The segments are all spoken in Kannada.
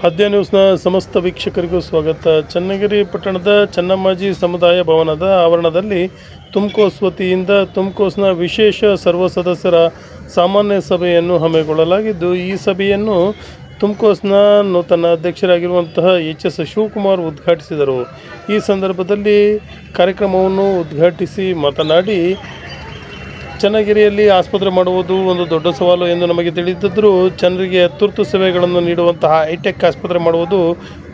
ಆದ್ಯ ನ್ಯೂಸ್ನ ಸಮಸ್ತ ವೀಕ್ಷಕರಿಗೂ ಸ್ವಾಗತ. ಚನ್ನಗಿರಿ ಪಟ್ಟಣದ ಚೆನ್ನಮ್ಮಾಜಿ ಸಮುದಾಯ ಭವನದ ಆವರಣದಲ್ಲಿ ತುಮ್ಕೋಸ್ ವತಿಯಿಂದ ತುಮ್ಕೋಸ್ನ ವಿಶೇಷ ಸರ್ವ ಸದಸ್ಯರ ಸಾಮಾನ್ಯ ಸಭೆಯನ್ನು ಹಮ್ಮಿಕೊಳ್ಳಲಾಗಿದ್ದು, ಈ ಸಭೆಯನ್ನು ತುಮ್ಕೋಸ್ನ ನೂತನ ಅಧ್ಯಕ್ಷರಾಗಿರುವಂತಹ ಎಚ್.ಎಸ್. ಶಿವಕುಮಾರ್ ಉದ್ಘಾಟಿಸಿದರು. ಈ ಸಂದರ್ಭದಲ್ಲಿ ಕಾರ್ಯಕ್ರಮವನ್ನು ಉದ್ಘಾಟಿಸಿ ಮಾತನಾಡಿ, ಚನ್ನಗಿರಿಯಲ್ಲಿ ಆಸ್ಪತ್ರೆ ಮಾಡುವುದು ಒಂದು ದೊಡ್ಡ ಸವಾಲು ಎಂದು ನಮಗೆ ತಿಳಿದಿದ್ದರೂ ಜನರಿಗೆ ತುರ್ತು ಸೇವೆಗಳನ್ನು ನೀಡುವಂತಹ ಹೈಟೆಕ್ ಆಸ್ಪತ್ರೆ ಮಾಡುವುದು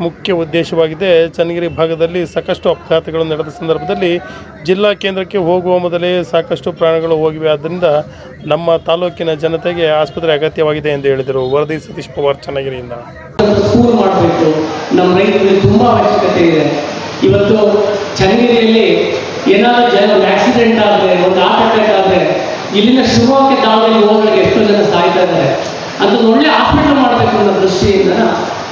ಮುಖ್ಯ ಉದ್ದೇಶವಾಗಿದೆ. ಚನ್ನಗಿರಿ ಭಾಗದಲ್ಲಿ ಸಾಕಷ್ಟು ಅಪಘಾತಗಳು ನಡೆದ ಸಂದರ್ಭದಲ್ಲಿ ಜಿಲ್ಲಾ ಕೇಂದ್ರಕ್ಕೆ ಹೋಗುವ ಮೊದಲೇ ಸಾಕಷ್ಟು ಪ್ರಾಣಗಳು ಹೋಗಿವೆ. ಆದ್ದರಿಂದ ನಮ್ಮ ತಾಲೂಕಿನ ಜನತೆಗೆ ಆಸ್ಪತ್ರೆ ಅಗತ್ಯವಾಗಿದೆ ಎಂದು ಹೇಳಿದರು. ವರದಿ ಸತೀಶ್ ಪವಾರ್, ಚನ್ನಗಿರಿಯಿಂದ. ಸ್ಕೂಲ್ ಮಾಡಬೇಕು, ನಮ್ಮ ರೈತರಿಗೆ ತುಂಬ ಅವಶ್ಯಕತೆ ಇದೆ. ಇವತ್ತು ಚನ್ನಗಿರಿಯಲ್ಲಿ ಏನಾದರೂ ಆಕ್ಸಿಡೆಂಟ್ ಆದರೆ, ಒಂದು ಹಾರ್ಟ್ ಅಟ್ಯಾಕ್ ಆದರೆ ಇಲ್ಲಿಂದ ಶಿವಮೊಗ್ಗಕ್ಕೆ ದಾವಣಗೆರೆ ಹೋಗೋರಿಗೆ ಎಷ್ಟೋ ಜನ ಸಾಯ್ತಾ ಇದ್ದಾರೆ. ಅದನ್ನು ಒಳ್ಳೆ ಹಾಸ್ಪಿಟಲ್ ಮಾಡಬೇಕು ಅನ್ನೋ ದೃಷ್ಟಿಯಿಂದ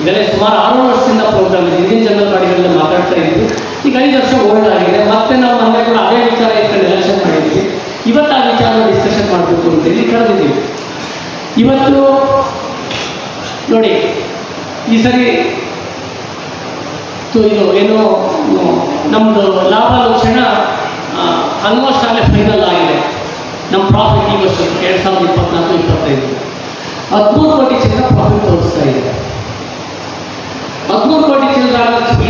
ಈಗಲೇ ಸುಮಾರು 6 ವರ್ಷದಿಂದ ಪ್ರೋಗ್ರಾಮ್ ಇದೆ. ಹಿಂದಿನ ಜನರಲ್ ಬಾಡಿಗಳಲ್ಲಿ ಮಾತಾಡ್ತಾ ಇದ್ವಿ. ಈಗ 5 ವರ್ಷ ಓಲ್ಡ್ ಆಗಿದೆ. ಮತ್ತೆ ನಾವು ಮನೆ ಕೂಡ ಅದೇ ವಿಚಾರ ಇಟ್ಕೊಂಡು ಎಲೆಕ್ಷನ್ ಮಾಡಿದ್ವಿ. ಇವತ್ತು ಆ ವಿಚಾರ ಡಿಸ್ಕಷನ್ ಮಾಡಬೇಕು ಅಂತೇಳಿ ಕರೆದಿದ್ದೀವಿ. ಇವತ್ತು ನೋಡಿ, ಈ ಸರಿ ಇದು ಏನು ನಮ್ಮದು ಲಾಭ ಲಕ್ಷಣ ಆಲ್ಮೋಸ್ಟ್ ಆಗಲೇ ಫೈನಲ್ ಆಗಿದೆ. ನಮ್ಮ ಪ್ರಾಫಿಟ್ ಈ ವರ್ಷ 2024-25 13 ಕೋಟಿ ಚಿಲ್ಲರ ಪ್ರಾಫಿಟ್ ತೋರಿಸ್ತಾ ಇದೆ. 13 ಕೋಟಿ ಚಿಲ್ಲರ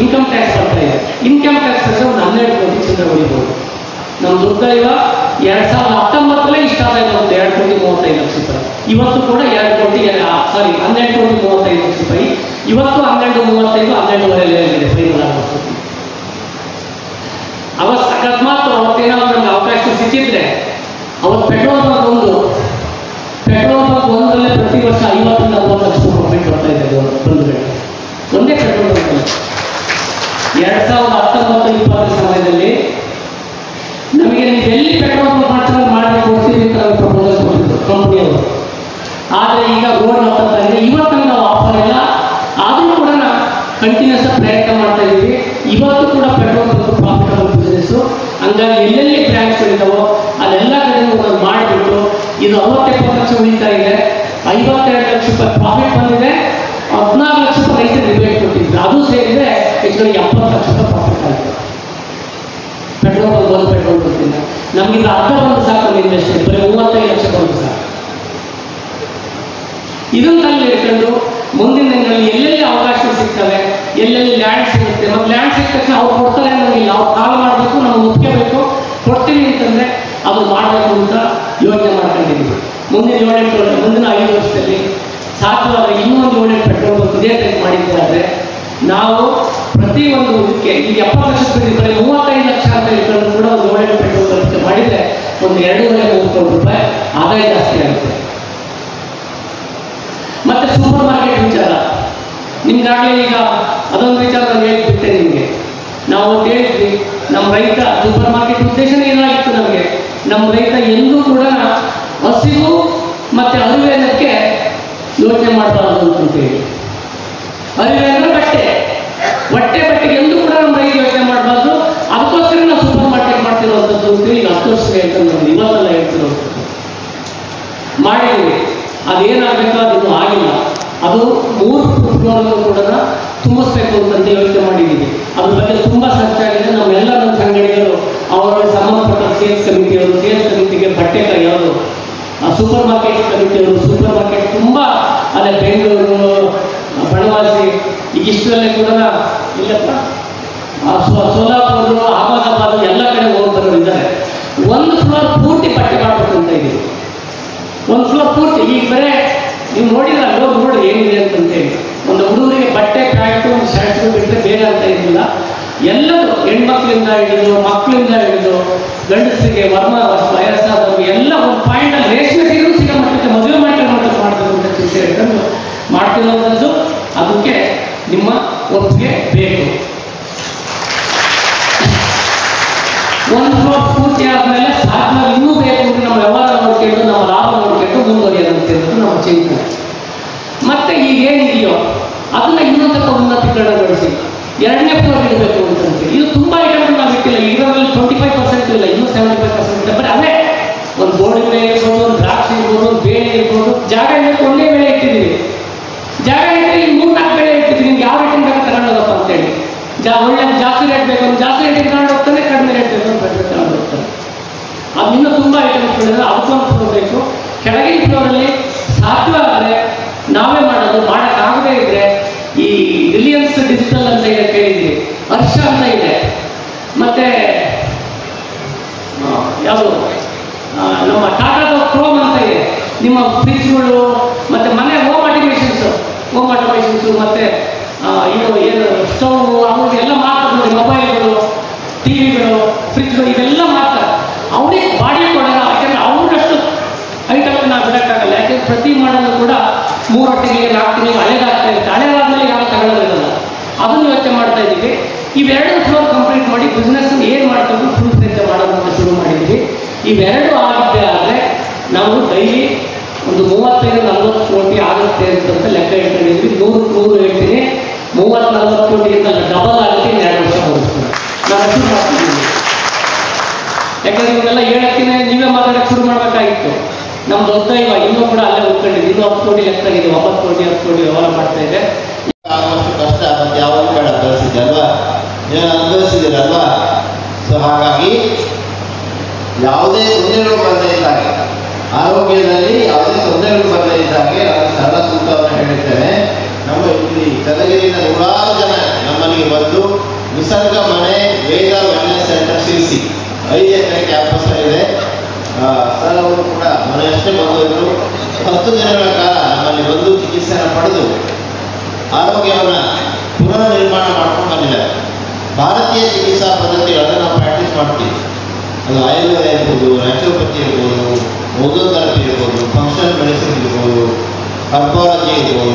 ಇನ್ಕಮ್ ಟ್ಯಾಕ್ಸ್ ಬರ್ತಾ ಇದೆ. ಇನ್ಕಮ್ ಟ್ಯಾಕ್ಸ್ ಅಂದರೆ ಒಂದು 12 ಕೋಟಿ ಚಿಲ್ಲರ ಉಳಿಬೋದು. ನಮ್ಮ ದುರ್ದೈವ 2019 ಇಷ್ಟ ಆಗಿದೆ, ಒಂದು 2,35,00,000 ರೂಪಾಯಿ. ಇವತ್ತು ಕೂಡ 12 ಕೋಟಿ 12,35,00,000 ರೂಪಾಯಿ. ಇವತ್ತು 12,35, 12.5 ಫೈನಲ್ ಆಗುತ್ತೆ. ಅಕಸ್ಮಾತ್ ಅವತ್ತೇನಾದ್ರು ನಮ್ಗೆ ಅವಕಾಶ ಸಿಕ್ಕಿದ್ರೆ, ಅವತ್ತು ಪೆಟ್ರೋಲ್ ಬಂಕ್ ಒಂದರಲ್ಲೇ ಪ್ರತಿ ವರ್ಷ 50-40 ಲಕ್ಷ ಪ್ರಾಫಿಟ್ ಬರ್ತಾ ಇದೆ. ಒಂದೇ ಪೆಟ್ರೋಲ್ ಬಂಕ್ 2019-20 ಸಮಯದಲ್ಲಿ ನಮಗೆ ನೀವು ಎಲ್ಲಿ ಪೆಟ್ರೋಲ್ ಬಂಕ್ ಮಾಡ್ತಾರೆ ಮಾಡಿ ಕೊಡ್ತೀವಿ ಅಂತ ನಾವು ಪ್ರಪೋಸಲ್ ಕೊಟ್ಟಿದ್ರು ಕಂಪ್ನಿಯವರು. ಆದರೆ ಈಗ ರೋಡ್ ಮಾಡ್ತಾ ಇದೆ. ಇವತ್ತು ನಾವು ಆಫರ್ ಇಲ್ಲ, ಆದರೂ ಕೂಡ ನಾವು ಕಂಟಿನ್ಯೂಸ್ ಪ್ರಯತ್ನ ಮಾಡ್ತಾ ಇದ್ದೀವಿ. ಇವತ್ತು ಕೂಡ ಪೆಟ್ರೋಲ್ ಬಂಕ್ ಪ್ರಾಫಿಟಬಲ್ ಬಿಸ್ನೆಸ್ಸು. ಹಂಗಾಗಿ ಎಲ್ಲೆಲ್ಲಿ ಬ್ರ್ಯಾಂಚ್ಗಳಿದ್ದಾವೋ ಅಲ್ಲೆಲ್ಲ ಕಡೆಗೂ ನಾವು ಮಾಡಿಬಿಟ್ಟು ಇದು 60-70 ಲಕ್ಷ ಉಳಿತಾ ಇದೆ. 52 ಲಕ್ಷ ರೂಪಾಯಿ ಪ್ರಾಫಿಟ್ ಬಂದಿದೆ. 14 ಲಕ್ಷ ರೂಪಾಯಿ ರೈತರಿಗೆ ರಿಬೇಟ್ ಕೊಟ್ಟಿದ್ರು. ಅದು ಸೇರಿದ್ರೆ ಹೆಚ್ಚು 70 ಲಕ್ಷ ರೂಪಾಯಿ ಪ್ರಾಫಿಟ್ ಆಗಿದೆ. ಪೆಟ್ರೋಲ್ ಬಂಕ್ ಒಂದು ಪೆಟ್ರೋಲ್ ಬಂಕಿಂದ ನಮಗಿಂದ ಅರ್ಧ ಬಂದು ಸಾಕು. ಇನ್ವೆಸ್ಟ್ಮೆಂಟ್ ಬರೀ 35 ಲಕ್ಷ ಬಂದು ಸಾಕು. ಇದನ್ನಲ್ಲಿ ಇಟ್ಕೊಂಡು ಮುಂದಿನ ದಿನಗಳಲ್ಲಿ ಎಲ್ಲೆಲ್ಲಿ ಅವಕಾಶ ಸಿಗ್ತವೆ, ಎಲ್ಲೆಲ್ಲಿ ಲ್ಯಾಂಡ್ ಸಿಗುತ್ತೆ, ಮತ್ತು ಲ್ಯಾಂಡ್ ಸಿಕ್ಕ ತಕ್ಷಣ ಅವ್ರು ಕೊಡ್ತಾರೆ ಅನ್ನೋಂಗಿಲ್ಲ. ಅವ್ರು ಕಾಲ್ ಮಾಡಬೇಕು, ನಾವು ಒಪ್ಕೋಬೇಕು. ಕೊಡ್ತೀವಿ ಅಂತಂದರೆ ಅದು ಮಾಡಬೇಕು ಅಂತ ಯೋಚನೆ ಮಾಡ್ಕೊಂಡಿದ್ದೀವಿ. ಮುಂದಿನ 5 ವರ್ಷದಲ್ಲಿ ಸಾಧ್ಯವಾದರೆ ಇನ್ನೊಂದು 7 ಪೆಟ್ರೋಲ್ ಬಂಕ್ ಇದೇ ಟೈಪ್ ಮಾಡಿದ್ದಾದರೆ ನಾವು ಪ್ರತಿಯೊಂದು ಇದಕ್ಕೆ ಈಗ 70 ಲಕ್ಷ ಬರೀ 35 ಲಕ್ಷ ಅಂತ ಇಟ್ಕೊಂಡು ಕೂಡ ಒಂದು 7 ಪೆಟ್ರೋಲ್ ಬಂಕ್ ಮಾಡಿದರೆ ಒಂದು 2.5-3 ಕೋಟಿ ರೂಪಾಯಿ ಆದಾಯ ಜಾಸ್ತಿ ಆಗುತ್ತೆ. ಮತ್ತೆ ಸೂಪರ್ ಮಾರ್ಕೆಟ್ ವಿಚಾರ ನಿಮ್ಗಾಗಲೇ ಈಗ ಅದೊಂದು ವಿಚಾರ ನಾನು ಹೇಳಿಬಿಟ್ಟೆ ನಿಮಗೆ. ನಾವು ಹೇಳಿದ್ವಿ, ನಮ್ಮ ರೈತ ಸೂಪರ್ ಮಾರ್ಕೆಟ್ ಉದ್ದೇಶನೇ ಏನಾಗಿತ್ತು ನಮಗೆ, ನಮ್ಮ ರೈತ ಎಂದೂ ಕೂಡ ಹಸಿವು ಮತ್ತು ಅರಿವೇನಕ್ಕೆ ಯೋಚನೆ ಮಾಡಬಾರ್ದು ಅಂತೇಳಿ. ಅರಿವೆ ಅಂದರೆ ಬಟ್ಟೆಗೆ ಎಂದೂ ಕೂಡ ನಮ್ಮ ರೈತ ಯೋಚನೆ ಮಾಡಬಾರ್ದು. ಅದಕ್ಕೋಸ್ಕರ ನಾವು ಸೂಪರ್ ಮಾರ್ಕೆಟ್ ಮಾಡ್ತಿರೋವಂಥದ್ದು ಅಂತೇಳಿ ಈಗ 10 ವರ್ಷ ಹೇಳ್ತಾರೆ. ನಮ್ಗೆ ಇವತ್ತೆಲ್ಲ ಹೇಳ್ತಿರೋವಂಥದ್ದು ಮಾಡಿದ್ದೀವಿ. ಅದೇನಾಗಬೇಕು ಅದಿನ್ನೂ ಆಗಿಲ್ಲ. ಅದು 3 ಫ್ಲೋರ್ಗೂ ಕೂಡ ತುಂಬಿಸ್ಬೇಕು ಅಂತಂದು ಯೋಚನೆ ಮಾಡಿದ್ದೀವಿ. ಅದ್ರ ಬಗ್ಗೆ ತುಂಬ ಖರ್ಚಾಗಿದೆ. ನಮ್ಮೆಲ್ಲ ನಮ್ಮ ಸಂಘಟನೆಗಳು ಅವರಲ್ಲಿ ಸಂಬಂಧಪಟ್ಟ ಸೇಲ್ಸ್ ಕಮಿಟಿಗೆ ಬಟ್ಟೆ ಕೈಯೋರು, ಸೂಪರ್ ಮಾರ್ಕೆಟ್ ಕಮಿಟಿಯವರು, ಸೂಪರ್ ಮಾರ್ಕೆಟ್ ತುಂಬ ಅಲ್ಲೇ ಬೆಂಗಳೂರು, ಬನವಾಸಿ, ಈಗ ಇಷ್ಟರಲ್ಲೇ ಕೂಡ ಇಲ್ಲಪ್ಪ ಸೋಲಾಪುರ, ಅಹಮದಾಬಾದ್ ಎಲ್ಲ ಕಡೆ ಹೋಗ್ಬರೋರು ಇದ್ದಾರೆ. 1 ಫ್ಲೋರ್ ಪೂರ್ತಿ ಬಟ್ಟೆ ಮಾಡಬೇಕು ಅಂತ ಇದ್ದೀವಿ. 1 ಫ್ಲೋರ್ ಪೂರ್ತಿ. ಈಗ ಬರೇ ನೀವು ನೋಡಿದ್ರೆ ನೋಡಿ ಏನಿದೆ ಅಂತಂತೇಳಿ ಒಂದು ಹುಡುಗರಿಗೆ ಬಟ್ಟೆ, ಪ್ಯಾಂಟು, ಶರ್ಟ್ಗಳು ಬಿಟ್ಟರೆ ಬೇರೆ ಅಂತ ಇರಲಿಲ್ಲ. ಎಲ್ಲರೂ ಹೆಣ್ಮಕ್ಳಿಂದ ಹಿಡಿದು ಮಕ್ಕಳಿಂದ ಹಿಡಿದು ಗಂಡಸರಿಗೆ ವಯಸ್ಸಾದವರು ಎಲ್ಲ ಒಂದು ಪಾಯಿಂಟಲ್ಲಿ ರೇಷ್ಮೆ ಸೀರೆಗೂ ಸಿಗೋ ಮಟ್ಟಕ್ಕೆ ಮದುವೆ ಮಾಡ್ಬೇಕು ಅಂತ ಚಿಂತೆ ಹಿಡ್ಕೊಂಡು ಮಾಡ್ತಿರೋದು. ಅದಕ್ಕೆ ನಿಮ್ಮ ಒಪ್ಪಿಗೆ ಬೇಕು. 1 ಫ್ಲೋರ್ ಪೂರ್ತಿ ಆದಮೇಲೆ ಸಾಧ್ಯ ಇನ್ನೂ ಬೇಕು ಅಂದರೆ ನಮ್ಮ ವ್ಯವಹಾರ ನೋಡ್ಕೊಂಡು, ನಮ್ಮ ಲಾಭ ನೋಡ್ಕೊಂಡು ಮುಂದುವರಿಯೋದಂತ ನಮ್ಮ ಚಿಂತನೆ. ಮತ್ತೆ ಈಗೇನಿದೆಯೋ ಅದನ್ನ ಇನ್ನೊಂದು ಉನ್ನತೀಕರಣಗೊಳಿಸಿ 2ನೇ ಫ್ಲೋರ್ ಇಡಬೇಕು ಅಂತಂತೀವಿ. ಇದು ತುಂಬ ಐಟಮ್ಗಳು ನಾವು ಇಟ್ಟಿಲ್ಲ. ಇದರಲ್ಲಿ 25% ಇಲ್ಲ, ಇನ್ನೂ 75% ಇದೆ. ಬರೀ ಅದೇ ಒಂದು ಗೋಡಂಬಿ ಇರ್ಬೋದು, ಒಂದು ದ್ರಾಕ್ಷಿ ಇರ್ಬೋದು, ಒಂದು ಬೇಳೆ ಇರ್ಬೋದು. ಜಾಗ ಒಳ್ಳೆ ಬೆಳೆ ಇಟ್ಟಿದ್ದೀವಿ. ಜಾಗ ಇಟ್ಟರೆ ಈ 3-4 ಬೆಳೆ ಇಟ್ಟಿದ್ದೀವಿ. ಒಳ್ಳೆ ಜಾಸ್ತಿ ರೇಟ್ ಬೇಕು ಅಂದ್ರೆ ಜಾಸ್ತಿ ರೇಟಿಗೆ ತಗೊಂಡು ಹೋಗ್ತಾನೆ, ಕಡಿಮೆ ರೇಟ್ ಬೇಕು ಅಂತ ಕಡಿಮೆ ತಗೊಂಡು ಹೋಗ್ತಾನೆ. ಅದು ಇನ್ನೂ ತುಂಬ ಐಟಮ್ಸ್ಗಳಿದ್ರೆ ಅದಕ್ಕೊಂದು ಫ್ಲೋರ್ ಬೇಕು. ಕೆಳಗಿನ ಫ್ಲೋರಲ್ಲಿ ಸಾಧ್ಯವಾದರೆ ನಾವೇ ಮಾಡೋದು, ಮಾಡೋಕ್ಕಾಗದೇ ಇದ್ರೆ ಈ ರಿಲಿಯನ್ಸ್ ಡಿಜಿಟಲ್ ಅಂತ ಇದೆ, ಕೇಳಿದ್ವಿ, ಹರ್ಷ ಅಂತ ಇದೆ, ಮತ್ತೆ ಯಾವುದು ನಮ್ಮ ಟಾಟಾದ ಕ್ರೋಮ್ ಅಂತ ಇದೆ. ನಿಮ್ಮ ಫ್ರಿಜ್ಗಳು ಮತ್ತು ಮನೆ ಹೋಮ್ ಆಟೋಮೇಷನ್ಸು ಮತ್ತು ಇದು ಏನು ಸ್ಟವ್ ಅವ್ರಿಗೆಲ್ಲ ಮಾಡ್ತಾರೆ ನೋಡಿ, ಮೊಬೈಲ್ಗಳು, ಟಿವಿಗಳು, ಫ್ರಿಜ್ಗಳು ಇವೆಲ್ಲ ಮಾಡ್ತಾರೆ. ಅವ್ರಿಗೆ ಬಾಡಿ ಕೊಡೋಣ, ಯಾಕೆಂದರೆ ಅವ್ರಷ್ಟು ಐಟಮ್ ನಾವು ಬಿಡೋಕ್ಕಾಗಲ್ಲ. ಯಾಕೆಂದ್ರೆ ಪ್ರತಿ ಮಾಡಲು ಕೂಡ 3 ತಿಂಗಳಿಗೆ 4 ತಿಂಗಳಿಗೆ ಹಳೇದಾಗ್ತಾ ಇರುತ್ತೆ. ಹಳೇದಾದ್ಮೇಲೆ ಯಾರು ತಗೊಳ್ಳೋದಿರಲ್ಲ. ಅದನ್ನು ಯೋಚನೆ ಮಾಡ್ತಾ ಇದ್ದೀವಿ. ಇವೆರಡು ಫ್ಲೋರ್ ಕಂಪ್ಲೀಟ್ ಮಾಡಿ ಬಿಸ್ನೆಸ್ ಏನು ಮಾಡ್ಕೊಂಡು ಫುಲ್ ಫ್ಲೆಜ್ ಮಾಡೋದನ್ನು ಶುರು ಮಾಡಿದ್ದೀವಿ. ಇವೆರಡು ಆಗಿದ್ದೇ ಆದರೆ ನಾವು ಡೈಲಿ ಒಂದು 35-40 ಕೋಟಿ ಆಗುತ್ತೆ ಅಂತ ಲೆಕ್ಕ ಇಟ್ಕೊಂಡಿದ್ವಿ. 100 ಹೇಳ್ತೀನಿ, 30-40 ಕೋಟಿಗಿಂತ ಡಬಲ್ ಆಗುತ್ತೆ, 2 ವರ್ಷ ಮುಗಿಸ್ತೀವಿ. ನಾವು ಶುರು ಮಾಡ್ತಿದ್ದೀವಿ. ಯಾಕಂದ್ರೆ ಇವೆಲ್ಲ ಹೇಳಕ್ಕಿನೇ ನೀವೇ ಮಾತಾಡೋಕ್ಕೆ ಶುರು ಮಾಡಬೇಕಾಗಿತ್ತು. ನಮ್ಮ ದೊಡ್ಡ ಇನ್ನೂ ಕೂಡ ಅಲ್ಲೇ ಉಳ್ಕೊಂಡಿದ್ವಿ. ಇನ್ನೂ 10 ಕೋಟಿ ಲೆಕ್ಕ ಇದೆ, 9 ಕೋಟಿ 10 ಕೋಟಿ ವ್ಯವಹಾರ ಮಾಡ್ತಾ ಇದೆ. ಆಗುವಷ್ಟು ಕಷ್ಟ ಮತ್ತೆ ಯಾವಾಗ ಬೇಡ ಪರಿಸ್ಥಿತಿ ಅಲ್ವಾ, ನೀವು ಅನುಭವಿಸಿದ್ದೀರಲ್ವಾ. ಸೊ ಹಾಗಾಗಿ ಯಾವುದೇ ತೊಂದರೆಗಳು ಬರದೇ ಇದ್ದಾಗೆ, ಆರೋಗ್ಯದಲ್ಲಿ ಯಾವುದೇ ತೊಂದರೆಗಳು ಬರದೇ ಇದ್ದಾಗೆ ನಾನು ಸರಳ ಸೂತ್ರವನ್ನು ಹೇಳಿದ್ದೇನೆ. ನಮ್ಮ ಇಲ್ಲಿ ಚನ್ನಗಿರಿಯಿಂದ 100 ಜನ ನಮ್ಮಲ್ಲಿಗೆ ಬಂದು ನಿಸರ್ಗ ಮನೆ ವೇದ ವೆಲ್ನೆಸ್ ಸೆಂಟರ್ ಶಿರಸಿ 5 ಎಕರೆ ಕ್ಯಾಂಪಸ್ ಇದೆ. ಸರ್ ಅವರು ಕೂಡ ಮನೆಯಷ್ಟೇ ಬಂದಿದ್ದರು. 10 ದಿನಗಳ ಕಾಲ ನಮ್ಮಲ್ಲಿ ಬಂದು ಚಿಕಿತ್ಸೆಯನ್ನು ಪಡೆದು ಆರೋಗ್ಯವನ್ನು ಪುನರ್ ನಿರ್ಮಾಣ ಮಾಡ್ಕೊಂಡು ಬಂದಿದ್ದಾರೆ. ಭಾರತೀಯ ಚಿಕಿತ್ಸಾ ಪದ್ಧತಿಗಳನ್ನು ನಾವು ಪ್ರಾಕ್ಟೀಸ್ ಮಾಡ್ತೀವಿ. ಅದು ಆಯುರ್ವೇದ ಇರ್ಬೋದು, ನ್ಯಾಚುರೋಪತಿ ಇರ್ಬೋದು, ಓಝೋಥೆರಪಿ ಇರ್ಬೋದು, ಫಂಕ್ಷನಲ್ ಮೆಡಿಸಿನ್ ಇರ್ಬೋದು, ಕಾರ್ಪೋಲಜಿ ಇರ್ಬೋದು.